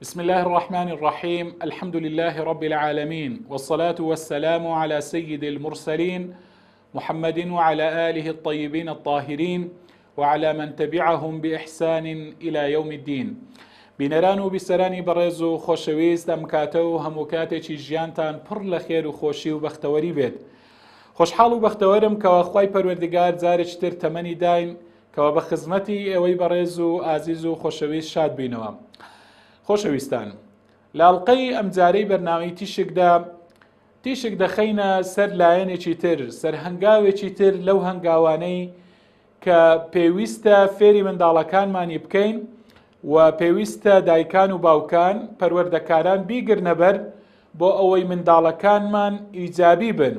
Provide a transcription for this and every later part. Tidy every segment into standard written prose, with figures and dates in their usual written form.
بسم الله الرحمن الرحيم. الحمد لله رب العالمين، والصلاة والسلام على سيد المرسلين محمد وعلى آله الطيبين الطاهرين وعلى من تبعهم بإحسان إلى يوم الدين. بینەران و بیسەرانی بەڕێز و خۆشەویست، ئەم کاتە و هەموو کاتێکی ژیانتان پڕ لە خێر و خۆشی و بەختەوەری بێت. خۆشحاڵ و بەختەوەرم کەوا خوای پەروەردگار جارێکی تر تەمەنی داین کەوا بە خزمەتی ئێوەی بەڕێز و ئازیز و خۆشەویست شاد بینەوە. خۆشەویستان، لاڵقەی ئەم جارەی بەرنامەی تیشک دەخەینە سەر لایەنێکی تر، سەر هەنگاوێکی تر لەو هەنگاوانەی کە پێویستە فێری منداڵەکانمانی بکەین و پێویستە دایکان و باوکان پەروەردەکاران بیگرنە بەر بۆ ئەوەی منداڵەکانمان ئیجابی بن.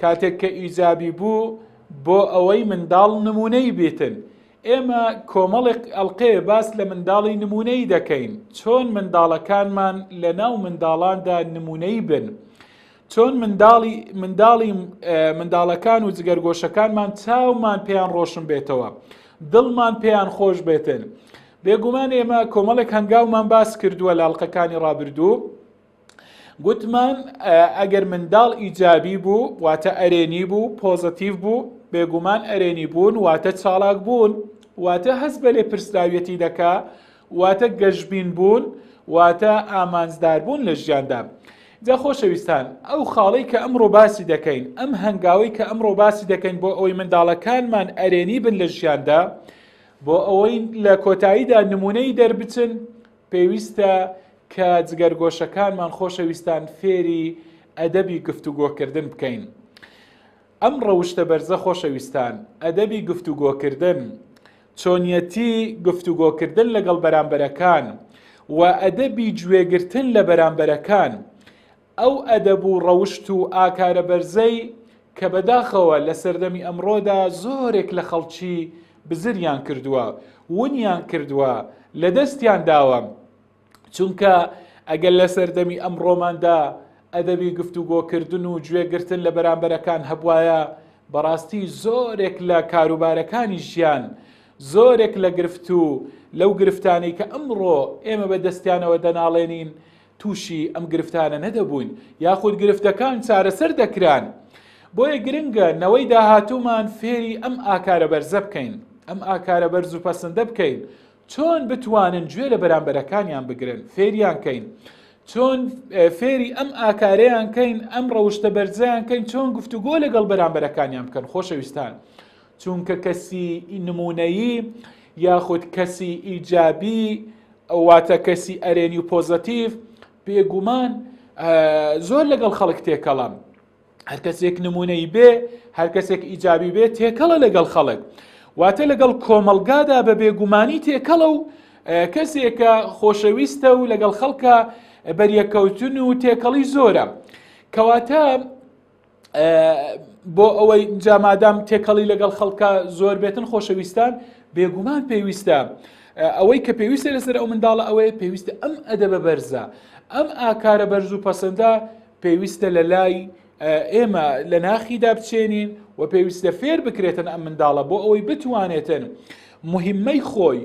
کاتێک کە ئیجابی بوو بۆ ئەوەی منداڵ نمونەی بێتن. ئێمە کۆمەڵێک ئەڵقەیە باس لە منداڵی نمونەی دەکەین، چۆن منداڵەکانمان لە ناو منداڵاندا نمونەی بن، چۆن منداڵەکان و جگەرگۆشەکانمان چاومان پێیان ڕۆشن بێتەوە، دڵمان پێیان خۆش بێتن. بێگومان ئێمە کۆمەڵێک هەنگاومان باس کردووە لاڵقەکانی ڕابردوو. گوتمان ئەگەر منداڵ ئیجابی بوو واتە ئەرێنی بوو، پۆزەتیڤ بوو، بێگومان ئەرێنی بوون واتە چالاک بوون، واتە هەست بە لێپرسراویەتی دەکا، واتە گەشتبین بوون، واتە ئامانجدار بوون لە ژیاندا. جا خۆشەویستان، ئەو خاڵەی کە ئەمڕۆ باسی دەکەین، ئەم هەنگاوەی کە ئەمڕۆ باسی دەکەین بۆ ئەوەی منداڵەکانمان ئەرێنی بن لە ژیاندا، بۆ ئەوەی لە کۆتاییدا نمونەی دەربچن، پێویستە کە جگەرگۆشەکانمان خۆشەویستان فێری ئەدەبی گفتوگۆکردن بکەین. ئەم ڕەوشتە بەرزە خۆشەویستان، ئەدەبی گفتوگۆکردن، چۆنیەتی گفتوگۆکردن لەگەڵ بەرامبەرەکان و ئەدەبی گوێگرتن لە بەرامبەرەکان، ئەو ئەدەب و ڕەوشت و ئاکارە بەرزەی کە بەداخەوە لە سەردەمی ئەمڕۆدا زۆرێک لە خەڵکی بزریان کردووە، ونیان کردووە، لە دەستیان داوە. چونکە ئەگەر لە سەردەمی ئەمڕۆماندا ئەدەبی گفتوگۆکردن و گوێگرتن لە بەرامبەرەکان هەبوایە، بەڕاستی زۆرێک لە کاروبارەکانی ژیان، زۆرێک لە گرفت و لەو گرفتانەی کە ئەمڕۆ ئێمە بە دەستیانەوە دەناڵێنین تووشی ئەم گرفتانە نەدەبووین، یاخود گرفتەکان چارەسەر دەکران. بۆیە گرنگە نەوەی داهاتوومان فێری ئەم ئاکارە بەرزە بکەین، ئەم ئاکارە بەرز و پەسەندە بکەین، چۆن بتوانن گوێ لە بەرامبەرەکانیان بگرن، فێریان کەین، چۆن فێری ئەم ئاکارەیان کەین، ئەم ڕەوشتە بەرزەیان کەین، چۆن گفتوگۆ لەگەڵ بەرامبەرەکانیان بکەن. خۆشەویستان، چونکە کەسی نمونەیی یاخود کەسی ئیجابی واتە کەسی ئەرێنی و پۆزەتیڤ بێگومان زۆر لەگەڵ خەڵک تێکەڵە. هەر کەسێک نمونەی بێ، هەر کەسێک ئیجابی بێ تێکەڵە لەگەڵ خەڵک، واتە لەگەڵ کۆمەلگادا بە بێگومانی تێکەڵە و کەسێکە خۆشەویستە و لەگەڵ خەڵکە بەریەکەوتن و تێکەڵی زۆرە. کەواتە بۆ ئەوەی جامادام تێکەڵی لەگەڵ خەڵکە زۆر بێتن خۆشەویستان، بێگومان پێویستە ئەوەی کە پێویستە لەسەر ئەو منداڵە ئەوەیە پێویستە ئەم ئەدەبە بەرزە، ئەم ئاکارە بەرز و پەسەندە پێویستە لە لای ئێمە لە ناخیدا بچێنین و پێویستە فێر بکرێتن ئەم منداڵە بۆ ئەوەی بتوانێتن مهمەی خۆی،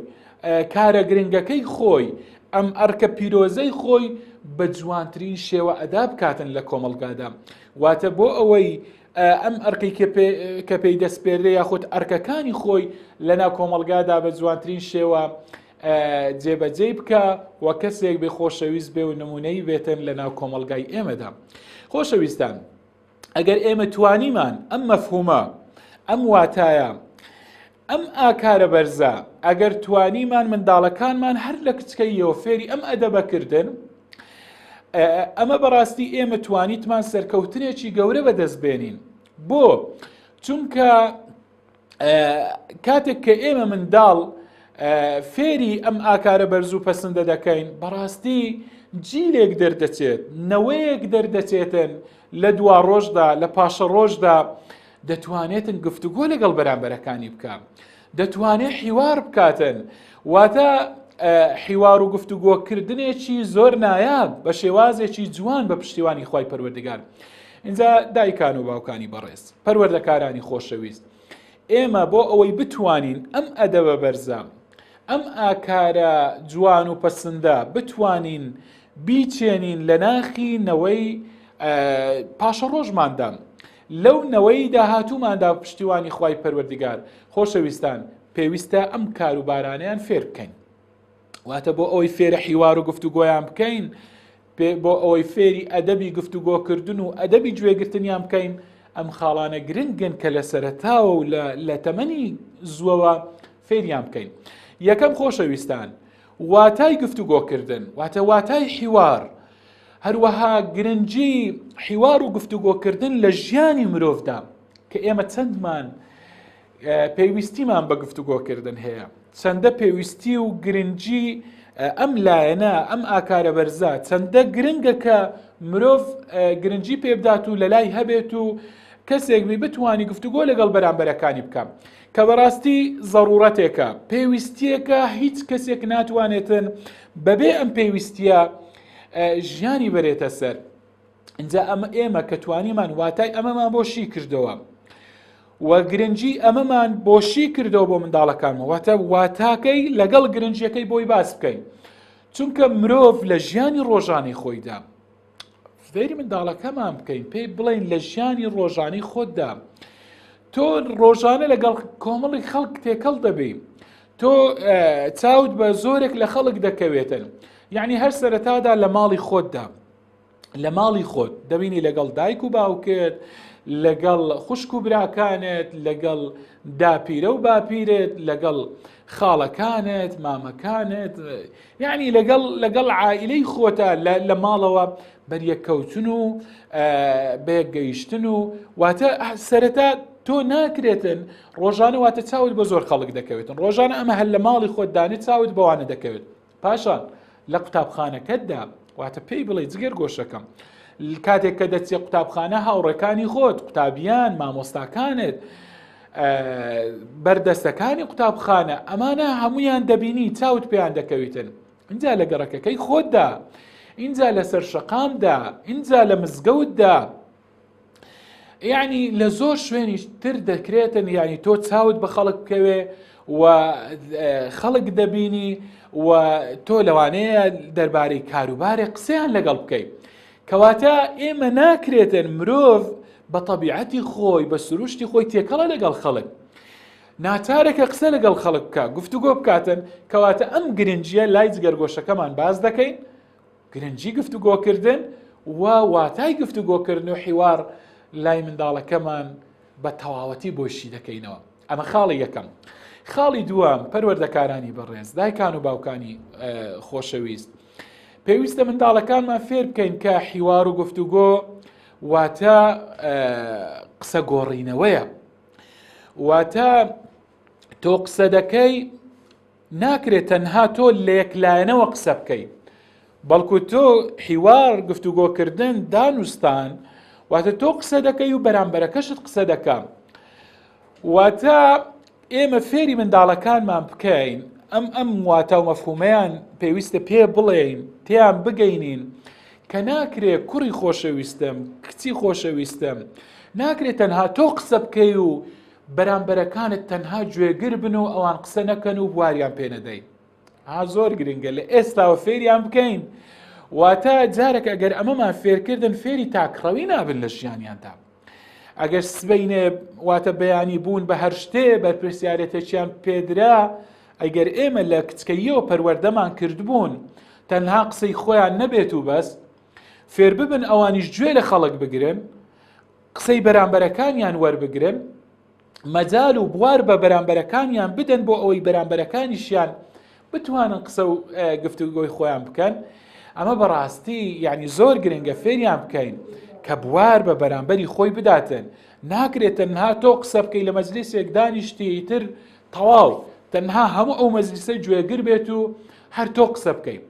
کارە گرنگەکەی خۆی، ئەم ئەرکە پیرۆزەی خۆی بە جوانترین شێوە ئەدا بکاتن لە کۆمەلگادا. واتە بۆ ئەوەی ئەم ئەرکەی کە پێی دەستپێردە یاخود ئەرکەکانی خۆی لەناو کۆمەلگادا بە جوانترین شێوە جێبەجێ بکە و کەسێک بێ خۆشەویست بێ و نمونەی بێتن لەناو کۆمەلگای ئێمەدا. خۆشەویستان، ئەگەر ئێمە توانیمان ئەم مەفهومە، ئەم واتایە، ئەم ئاکارە بەرزە، ئەگەر توانیمان منداڵەکانمان هەر لە کچکەیەوە فێری ئەم ئەدەبە ئەمە بەڕاستی ئێمە توانیتمان سەرکەوتنێکی گەورە بەدەست بێنین. بۆ چونکە کاتێک کە ئێمە منداڵ فێری ئەم ئاکارە بەرز و پەسەندە دەکەین، بەڕاستی جیلێک دەردەچێت، نەوەیەک دەردەچێتن لە دوا ڕۆژدا، لە پاشە ڕۆژدا دەتوانێتن گفتوگۆ لەگەڵ بەرامبەرەکانی بکە، دەتوانێت حیوار بکاتن، واتە حیوار و گفتوگۆکردنێکی زۆر نایاب بە شێوازێکی جوان بە پشتیوانی خوای پەروەردگار. اینجا دایکان و باوکانی بەڕێز، پەروەردەکارانی خۆشەویست، ئێمە بۆ ئەوەی بتوانین ئەم ئەدەبە بەرزە، ئەم ئاکارە جوان و پەسەندە بتوانین بیچێنین لە ناخینەوەی پاشە ڕۆژماندا لەو نەوەی داهاتووماندا پشتیوانی خوای پەروەردگار. خۆشەویستان، پێویستە ئەم کاروبارانیان فێر بکەین، واتە بۆ ئەوەی فێرە حیوار و گفتوگۆیان بکەین، بۆ ئەوەی فێری ئەدەبی گفتوگۆکردن و ئەدەبی گوێگرتنیان بکەین. ئەم خاڵانە گرنگن کە لە سەرەتاوە و لە تەمەنی زووەوە فێریان بکەین. یەکەم خۆشەویستان، واتای گفتوگۆکردن، واتە واتای حیوار، هەروەها گرنگی حیوار و گفتوگۆکردن لە ژیانی مرۆڤدا کە ئێمە چەندمان پێویستیمان بە گفتوگۆکردن هەیە، چەندە پێویستی و گرنگی ئەم لایەنە ئەم ئاکارە بەرزە، چەندە گرنگە کە مرۆڤ گرنگی پێبدات و لە لای هەبێت و کەسێک بتوانی گفتوگۆ لەگەڵ بەرامبەرەکانی بکەم، کە بەڕاستی ضرورەتێکە، پێویستیەکە. هیچ کەسێک ناتوانێتن بەبێ ئەم پێویستیە ژیانی بەرێتە سەر. اینجا ئێمە کە توانیمان واتای ئەمەمان بۆشی کردەوە و گرنگی ئەمەمان بۆشی کردەوە بۆ منداڵەکانمە، واتە واتاکەی لەگەڵ گرنگیەکەی بۆی باس بکەین، چونکە مرۆڤ لە ژیانی ڕۆژانی خۆیدا فێری منداڵەکەمان بکەین، پێی بڵین لە ژیانی ڕۆژانی خۆتدا تۆ ڕۆژانە لەگەڵ کۆمەڵی خەڵک تێکەڵ دەبی، تۆ چاوت بە زۆرێک لە خەڵک دەکەوێتن، یعنی هەر سەرەتادا لە ماڵی خۆتدا، لە ماڵی خۆت دەبینی لەگەڵ دایک و باوکت، لەگەڵ خوشک و براکانت، لەگەڵ داپیرە و باپیرت، لەگەڵ خاڵەکانت، مامەکانت، یعنی لەگەڵ عائیلەی خۆتە لە ماڵەوە بەریەکەوتن و بەیەکگەیشتن و واتە سەرەتا تۆ ناکرێتن ڕۆژانە واتە چاوت بە زۆر خەڵک دەکەوێتن، ڕۆژانە ئەمە هەر لە ماڵی خۆت دانی چاوت بەوانە دەکەوێت. پاشان لە قوتابخانەکەتدا واتە پێی بڵێ جگەر گۆشەکەم کاتێک کە دەچێت قوتابخانە هاوڕێکانی خۆت، قوتابیان، مامۆستاکانت، بەردەستەکانی قوتابخانە، ئەمانە هەمویان دەبینی چاوت پێیان دەکەوێتن. اینجا لە گەڕەکەکەی خۆتدا، اینجا لەسەر شەقامدا، اینجا لە مزگەوتدا، یعنی لە زۆر شوێنی تر دەکرێتن، یعنی تۆ چاوت بە خەڵک بکەوێ و خەڵک دەبینی و تۆ لەوانەیە دەربارەی کاروبارێک قسەیان لەگەڵ بکەیت. کەواتە ئێمە ناکرێتن مرۆڤ بە تەبیعەتی خۆی بە سروشتی خۆی تێکەڵە لەگەڵ خەڵک، ناچارێکە قسە لەگەڵ خەڵک بکە، گفتوگۆ بکاتن. کەواتە ئەم گرنگیە لای جگەرگۆشەکەمان باز دەکەین، گرنگی گفتوگۆکردن و واتای گفتوگۆکردن و حیوار لای منداڵەکەمان بە تەواوەتی بۆشی دەکەینەوە. ئەمە خاڵی یەکەم. خاڵی دووەم، پەروەردەکارانی بەڕێز، دایکان و باوکانی خۆشەویست، پێویستە منداڵەکانمان فێر بکەین کە حیوار و گفتوگۆ واتە قسە گۆڕینەوەیە، واتە تۆ قسە دەکەی ناکرێت تەنها تۆ لە یەکلایەنەوە قسە بکەی، بەڵکو تۆ حیوار گفتوگۆکردن دانوستان، واتە تۆ قسە دەکەی و بەرامبەرەکەشت قسە دەکەم. واتە ئێمە فێری منداڵەکانمان بکەین ئەم واتە و مەفهومەیان پێویستە پێ بڵێین، تیان بگەینین کە ناکرێت کوڕی خۆشەویستم، کچی خۆشەویستم، ناکرێت تەنها تۆ قسە بکەی و بەرامبەرەکانت تەنها گوێگر بن و ئەوان قسە نەکەن و بواریان پێ نەدەین. زۆر گرنگە لە ئێستاوە فێریان بکەین. واتە جارێک ئەگەر ئەمەمان فێرکردن فێری تاکڕەوی نابن لە ژیانیاندا. ئەگەر سبەینێ واتە بەیانی بوون بە هەر شتێ بەرپرسیارەتێکیان پێدرا، ئەگەر ئێمە لە کچکەییەوە پەروەردەمان کردبوون تەنها قسەی خۆیان نەبێت و بەس، فێر ببن ئەوانیش گوێ لە خەڵک بگرن، قسەی بەرامبەرەکانیان وەربگرن، مەجال و بوار بە بەرامبەرەکانیان بدەن بۆ ئەوەی بەرامبەرەکانیشیان بتوانن قسە و گفتوگۆی خۆیان بکەن. ئەمە بەڕاستی یعنی زۆر گرنگە فێریان بکەین کە بوار بە بەرامبەری خۆی بداتن. ناکرێت تەنها تۆ قسە بکەی لە مەجلیسێک دانیشتی تر تەواو تەنها هەموو ئەو مەجلیسە گوێگر بێت و هەر تۆ قسە بکەی.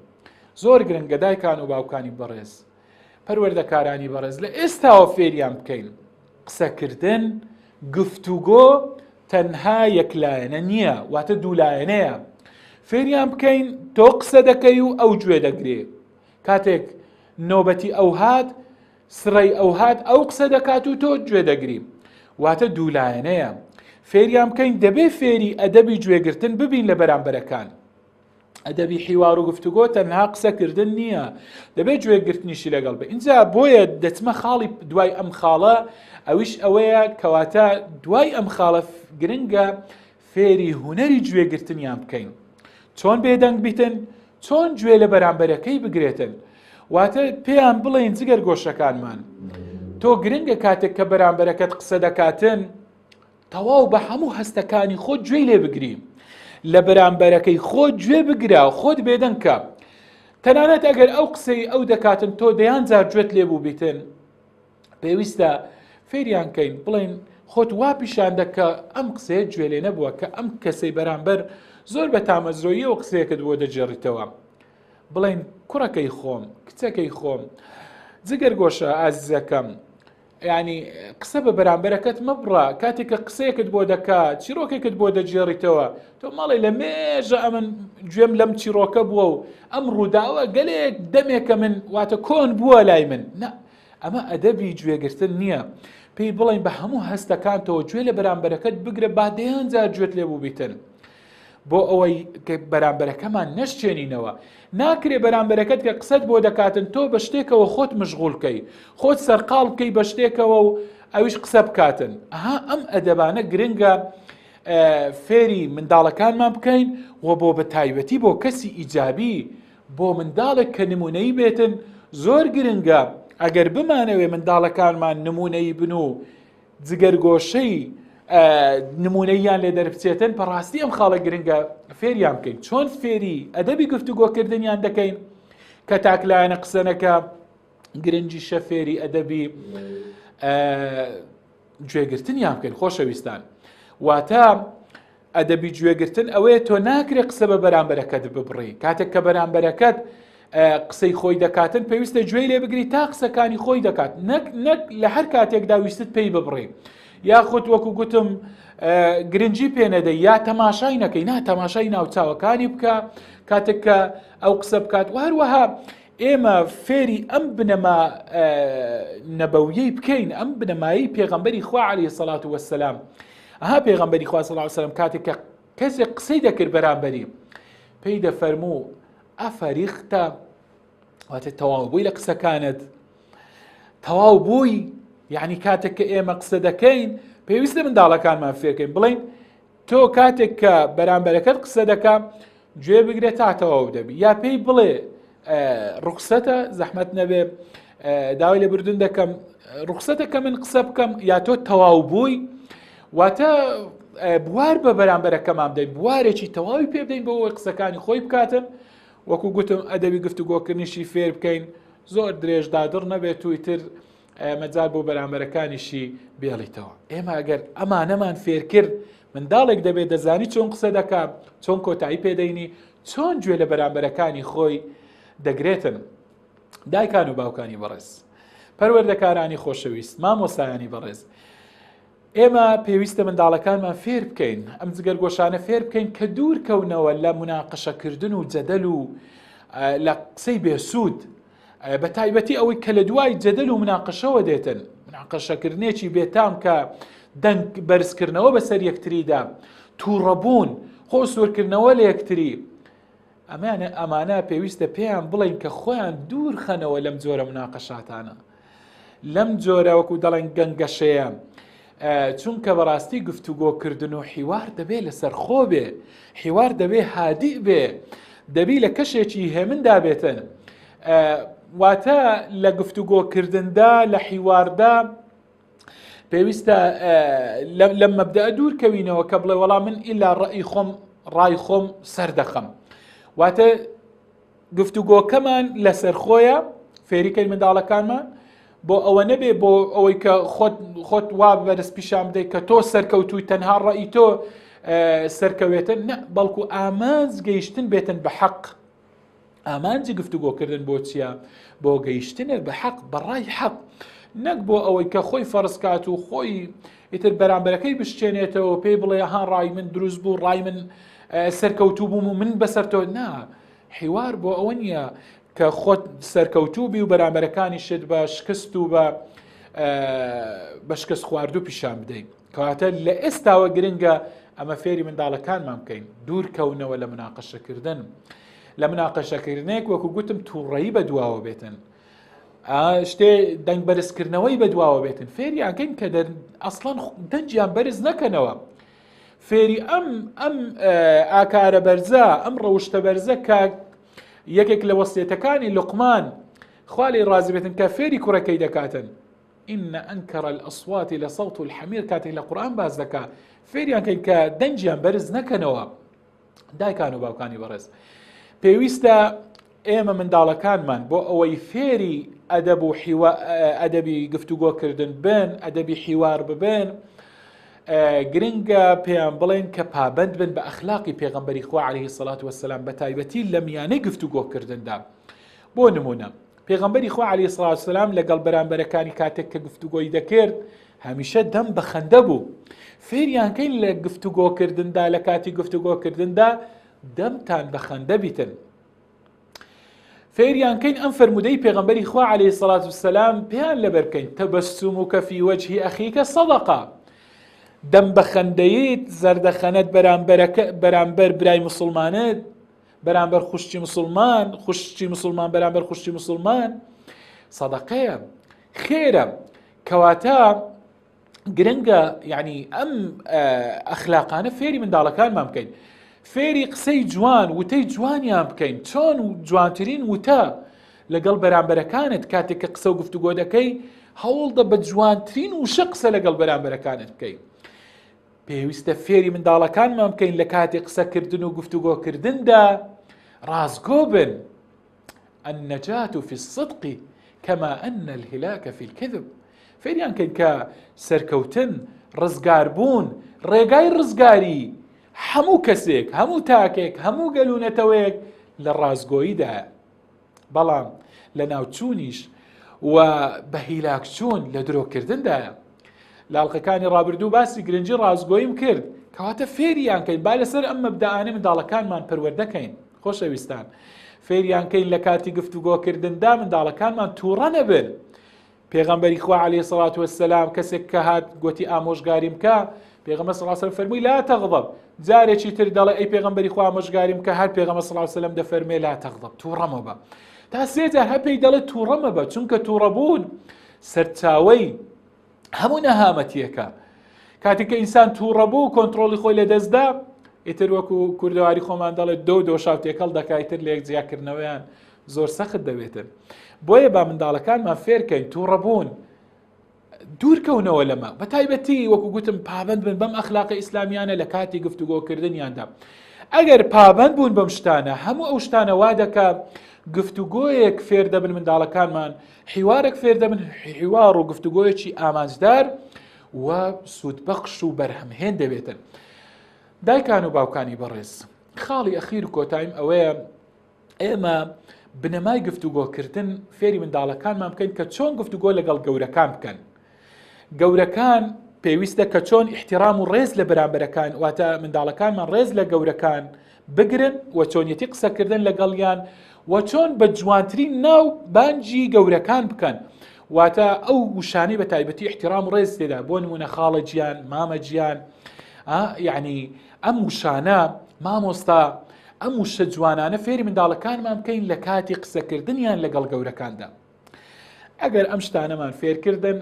زۆر گرنگە دایکان و باوکانی بەڕێز، پەروەردەکارانی بەڕێز، لە ئێستاوە فێریان بکەین قسەکردن، گفتوگۆ تەنها یەکلایەنە نییە، واتە دوولایەنەیە. فێریان بکەین تۆ قسە دەکەی و ئەو گوێ دەگرێ، کاتێک نۆبەتی ئەو هات سڕی ئەو هات ئەو قسە دەکات و تۆ گوێ دەگری، واتە دوولایەنەیە. فێریان بکەین دەبێ فێری ئەدەبی گوێگرتن ببین لە بەرامبەرەکان، ئەدەبی حیوار و گفتوگۆ تەنها قسەکردن نییە، دەبێت گوێگرتنیشی لەگەڵ بێ. اینجا بۆیە دەچمە خاڵی دوای ئەم خاڵە، ئەویش ئەوەیە کەواتە دوای ئەم خاڵە گرنگە فێری هونەری گوێگرتنیان بکەین، چۆن بێدەنگ بیتن، چۆن گوێ لە بەرامبەرەکەی بگرێتن. واتە پێیان بڵێن جگەر گۆشەکانمان، تۆ گرنگە کاتێک کە بەرامبەرەکەت قسە دەکاتن تەواو بە هەموو هەستەکانی خۆت گوێی لێ بگری، لە بەرامبەرەکەی خۆت گوێ بگرا و خۆت بێدەنگ کە. تەنانەت ئەگەر ئەو قسەی ئەو دەکاتن تۆ دەیان جار گوێت لێ بوو بیتن، پێویستە فێریان کەین بڵێن خۆت وا پیشان دەکە ئەم قسەیە گوێ لێ نەبووە کە ئەم کەسەی بەرامبەر زۆر بە تامەزرۆییەوە قسەیەکت بۆ دەجێڕیتەوە. بڵێن کوڕەکەی خۆم، کچەکەی خۆم، جگەر گۆشە ئازیزەکەم، ینی قسە بە بەرامبەرەکەت مەبڕە، کاتێک کە قسەیەکت بۆ دەکات چیرۆکێکت بۆ دەجێڕیتەوە تۆ ماڵی لە مێژە ئەمن گوێم لەم چیرۆکە بووە و ئەم ڕووداوە گەلێک دەمێکە من واتە کۆن بووە لای من. نە، ئەمە ئەدەبی گوێگرتن نییە. پێی بڵین بە هەموو هەستەکانتەوە گوێ لە بەرامبەرەکەت بگرە با دەیان جار گوێت لێ بوو بیتن، بۆ ئەوەی کە بەرامبەرەکەمان نەشتێنینەوە. ناکرێ بەرامبەرەکەت کە قسەت بۆ دەکاتن تۆ بە شتێکەوە خۆت مشغوڵکەی، خۆت سەرقاڵ بکەی بە شتێکەوە و ئەویش قسە بکاتن. ئەها ئەم ئەدەبانە گرنگە فێری منداڵەکانمان بکەین و بۆ بە تایبەتی بۆ کەسی ئیجابی، بۆ منداڵێک کە نمونەیی بێتن زۆر گرنگە. ئەگەر بمانەوێ منداڵەکانمان نمونەیی بن و جگەرگۆشەی نمونەیان لێ دەربچێتن، بەڕاستی ئەم خاڵە گرنگە فێریان بکەین. چۆن فێری ئەدەبی گفتوگۆکردنیان دەکەین کە تاکلایەنە قسەنەکە گرنگی شەفێری ئەدەبی گوێگرتنیان بکەین. خۆشەویستان، واتە ئەدەبی گوێگرتن ئەوەیە تۆ ناکرێت قسە بە بەرامبەرەکەت ببڕی، کاتێک کە بەرامبەرەکەت قسەی خۆی دەکاتن پێویستە گوێی لێ بگری تا قسەکانی خۆی دەکات، نەک لە هەر کاتێکدا ویستت پێی ببڕی، یاخود وەکو گوتم گرنگی پێنەدەی یا تەماشای نەکەی، نا تەماشای ناوچاوەکانی بکە کاتێک کە ئەو قسە بکات. وهروەها ئێمە فێری ئەم بنەما نەبەویەی بکەین، ئەم بنەمایی پێغەمبەری خوا عەلەیهی سەڵات وەسەلام. ئەها پێغەمبەری خوا صلی الله علیه وسلم کاتێک کە کەسێک قسەی دەکرد بەرامبەری پێی دەفەرموو ئەفەریختە، واتە تەواو بووی لە قسەکانت، تەواو بووی. یعنی کاتێک کە ئێمە قسە دەکەین پێویستە منداڵەکانمان فێرکەین، بڵین تۆ کاتێک کە بەرامبەرەکەت قسە دەکا گوێ بگرێت تا تەواو دەبی، یا پێی بڵێ ڕوخسەتە زەحمەت نەبێ داوای لێ بردون دەکەم ڕوخسەتە کە من قسە بکەم، یا تۆ تەواو بووی. واتە بوار بە بەرامبەرەکەمان بدەین، بوارێکی تەواوی پێ بدەین بۆ ئەوەی قسەکانی خۆی بکاتن. وەکو گوتم ئەدەبی گفتوگۆکردنیشی فێر بکەین، زۆر درێژدادڕ نەبێت و ئیتر مەجال بۆ بەرامبەرەکانیشی بێڵیتەوە. ئێمە ئەگەر ئەمانەمان فێر کرد منداڵێک دەبێت دەزانی چۆن قسە دەکات، چۆن کۆتایی پێدەینی، چۆن گوێ لە بەرامبەرەکانی خۆی دەگرێتن. دایکان و باوکانی بەڕێز، پەروەردەکارانی خۆشەویست، مامۆستایانی بەڕێز، ئێمە پێویستە منداڵەکانمان فێر بکەین، ئەم جگەرگۆشانە فێر بکەین کە دوور کەونەوە لە مناقەشەکردن و جەدەل و لە قسەی بێسوود، بە تایبەتی ئەوەی کە لە دوای جەدەل و مناقەشەوە دێتن، مناقەشەکردنێکی بێتام کە دەنگ بەرزکردنەوە بەسەر یەکتریدا، تووڕەبوون، خۆ سوورکردنەوە لە یەکتری، ئەمانە پێویستە پێیان بڵین کە خۆیان دوور خەنەوە لەم جۆرە مناقەشاتانە، لەم جۆرە وەکو دەڵێن گەنگەشەیە. چونکە بەڕاستی گفتوگۆکردن و حیوار دەبێت لەسەر خۆ بێ، حیوار دەبێت هادی بێ، دەبی لە کەشێکی هێمندا بێتن. واتە لە گفتوگۆکردندا لە حیواردا پێویستە لەم مەبدەئە دوورکەوینەوە کە بڵێ وەڵام من ئیلا ڕەئی خۆم ڕای خۆم سەردەخەم. واتە گفتوگۆکەمان لەسەر خۆیە، فێریکەی منداڵەکانمان بۆ ئەوە نەبێ بۆ ئەوەی کە خۆت وا بەدەست پیشان بدەیت کە تۆ سەرکەوتووی تەنها ڕەئی تۆ سەرکەوێتن، نە، بەڵکو ئامانج گەیشتن بێتن بە حەق. ئامانجی گفتوگۆکردن بۆ چییە؟ بۆ گەیشتنە بە حەق، بەڕای حەق، نەک بۆ ئەوەی کە خۆی فەرزکات و خۆی ئیتر بەرامبەرەکەی بشتێنێتەوە پێی بڵێ ها ڕای من دروست بوو، ڕای من سەرکەوتوو بووم و من بەسەر تۆ. نا، حیوار بۆ ئەوە نییە کە خۆت سەرکەوتوو بی و بەرامبەرەکانی شت بە شکست و بە شکست خواردو پیشان بدەین. کەواتە لە ئێستاوە گرنگە ئەمە فێری منداڵەکانمان بکەین، دوورکەونەوە لە مناقەشەکردن، لە مناقەشەکردنێک وەکو گوتم تووڕەیی بەدواوە بێتن، شتێ دەنگ بەرزکردنەوەی بەدواوە بێتن، فێریانکەین کە ئەسڵەن دەنجیان بەرز نەکەنەوە، فێری ئەم ئاکارە بەرزە، ئەم ڕەوشتە بەرزە کە یەکێک لە وەسیەتەکانی لوقمان خوا لێی ڕازی بێتن کە فێری کوڕەکەی دەکاتن، إن أنكر الأصوات لصوت الحمير کاتێک لە قورئان باز دەکا فێریانکەین کە دەنجیان بەرز نەکەنەوە. دایکان و باوکانی بەڕێز، پێویستە ئێمە منداڵەکانمان بۆ ئەوەی فێری ئەدەب و ئەدەبی گفتوگۆکردن بن، ئەدەبی حیوار ببن، گرنگە پێیان بڵێن کە پابند بن بە ئەخلاقی پێغەمبەری خوا عەلەیهی سەڵات وەسەلام، بە تایبەتی لە میانەی گفتوگۆکردندا. بۆ نمونە پێغەمبەری خوا عەلەیهی سەڵات وەسەلام لەگەڵ بەرامبەرەکانی کاتێک کە گفتوگۆی دەکرد هەمیشە دەم بە خەندە بوو. فێریانکەین لە گفتوگۆکردندا، لە کاتی گفتوگۆکردندا دەمتان بە خەندە بیتن. فێریانکەین ئەم فەرمودەی پێغەمبەری خوا عەلەیهی سەڵات وەسەلام پێیان لەبەر بکەین تەبەسسوموکە فی وەجهی ئەخیکە سەدەقە، دەم بە خەندەیت زەردەخەنەت بەرامبەر برای مسلمانت، بەرامبەر خوشتی مسلمان، خوشتی مسلمان بەرامبەر خوشتی مسلمان سەدەقەیە، خێرە. کەواتە گرنگە یعنی ئەم ئەخلاقانە فێری منداڵەکانمان بکەین، فێری قسەی جوان، وتەی جوانیان بکەین، چۆن جوانترین وتە لەگەڵ بەرامبەرەکانت کاتێک کە قسە و گفتوگۆ دەکەی هەوڵدە بە جوانترین وشە قسە لەگەڵ بەرامبەرەکانت بکەین. پێویستە فێری منداڵەکانمان بکەین لە کاتێک قسەکردن و گفتوگۆکردندا ڕازگۆ بن. النەجات فی الصدق كما أن الهلاك في الكذب. فێریان کەین کە سەرکەوتن، ڕزگاربوون، ڕێگای ڕزگاری هەموو کەسێک، هەموو تاکێک، هەموو گەلوونەتەوەیەک لە ڕازگۆییدایە، بەڵام لە ناوچوونیش و بە هیلاکچوون لە درۆکردندایە. لاڵقەکانی ڕابردوو باسی گرنگی ڕازگۆییم کرد، کەواتە فێریان کەین با لەسەر ئەم مەبدەئانە منداڵەکانمان پەروەردەکەین. خۆشەویستان، فێریان کەین لە کاتی گفتوگۆکردندا منداڵەکانمان تووڕە نەبن. پێغەمبەری خوا عەلەیهی سەڵات وەسەلام کەسێک کە هات گوتی ئامۆژگاریم کە، پێغەمبەر صلی الله علیه و سلم فەرمووی لا تەغضب، جارێکی تر دەڵێ ئەی پێغەمبەری خوا ئامۆژگاریم کە، هەر پێغەمبەر صلی الله علیه و سلم دەفەرمێ لا تەغضب، تووڕە مەبە. تا سێ جار هەر پێی دەڵێ تووڕە مەبە، چونکە تووڕەبوون سەرچاوەی هەموو نەهامەتیەکە. کاتێک کە ئینسان تووڕەبوو کۆنتڕۆڵی خۆی لە دەستدا، ئیتر وەکو کوردەواری خۆمان دەڵێت دۆ شاو تێکەڵ دەکایتر لە یەکجیاکردنەوەیان زۆر سەخت دەبێتن. بۆیە با منداڵەکانمان فێرکەین تووڕەبوون، دوورکەونەوە لەمە، بە تایبەتی وەکو گوتم پابند بن بەم ئەخلاقی ئیسلامیانە لە کاتی گفتوگۆکردنیاندا. ئەگەر پابند بوون بەم شتانە، هەموو ئەو شتانە وا دەکا گفتوگۆیەک فێر دەبن منداڵەکانمان، حیوارێک فێر دەبن، حیوار و گفتوگۆیەکی ئامانجدار و سوودبەخش و بەرهەمهێن دەبێتن. دایکان و باوکانی بەڕێز، خاڵی ئەخیر و کۆتاییم ئەوەیە ئێمە بنەمای گفتوگۆکردن فێری منداڵەکانمان بکەین کە چۆن گفتوگۆ لەگەڵ گەورەکان بکەن. گەورەکان پێویستە کە چۆن احترام و ڕێز لە بەرامبەرەکان، واتە منداڵەکانمان ڕێز لە گەورەکان بگرن و چۆنیەتی قسەکردن لەگەڵیان و چۆن بە جوانترین ناو بانجی گەورەکان بکەن، واتە ئەو وشانەی بە تایبەتی احترام و ڕێز تێدا، بۆ نمونە خاڵە گیان، مامە گیان، یعنی ئەم وشانە مامۆستا، ئەم وشە جوانانە فێری منداڵەکانمان بکەین لە کاتی قسەکردنیان لەگەڵ گەورەکاندا. ئەگەر ئەم شتانەمان فێرکردن،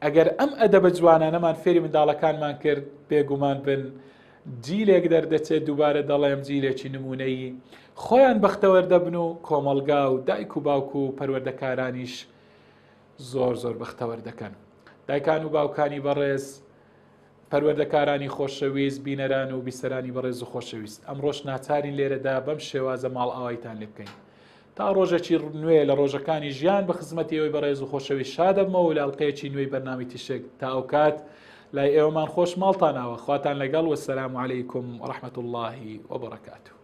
ئەگەر ئەم ئەدەبە جوانانەمان فێری منداڵەکانمان کرد، بێگومان بن جیلێک دەردەچێت، دووبارە دەڵێم جیلێکی نمونەیی خۆیان بەختەوەردەبن و کۆمەڵگا و دایک و باوک و پەروەردەکارانیش زۆر بەختەوەردەکەن. دایکان و باوکانی بەڕێز، پەروەردەکارانی خۆشەویست، بینەران و بیسەرانی بەڕێز و خۆشەویست، ئەمڕۆش ناچارین لێرەدا بەم شێوازە ماڵ ئاوایتان لێ بکەین تا ڕۆژێکی نوێ لە ڕۆژەکانی ژیان بە خزمەتی ئەوەی بەڕێز و خۆشەویست شادەبمەوە و لە ئەڵقەیەکی نوێی بەرنامەی تیشێک تا ئەو کات لای ئێوەمان خۆش ماڵتانەوە. خواتان لەگەڵ، وەسەلام عەلەیکم وەڕەحمەتوڵڵاهی وەبەڕەکاتوه.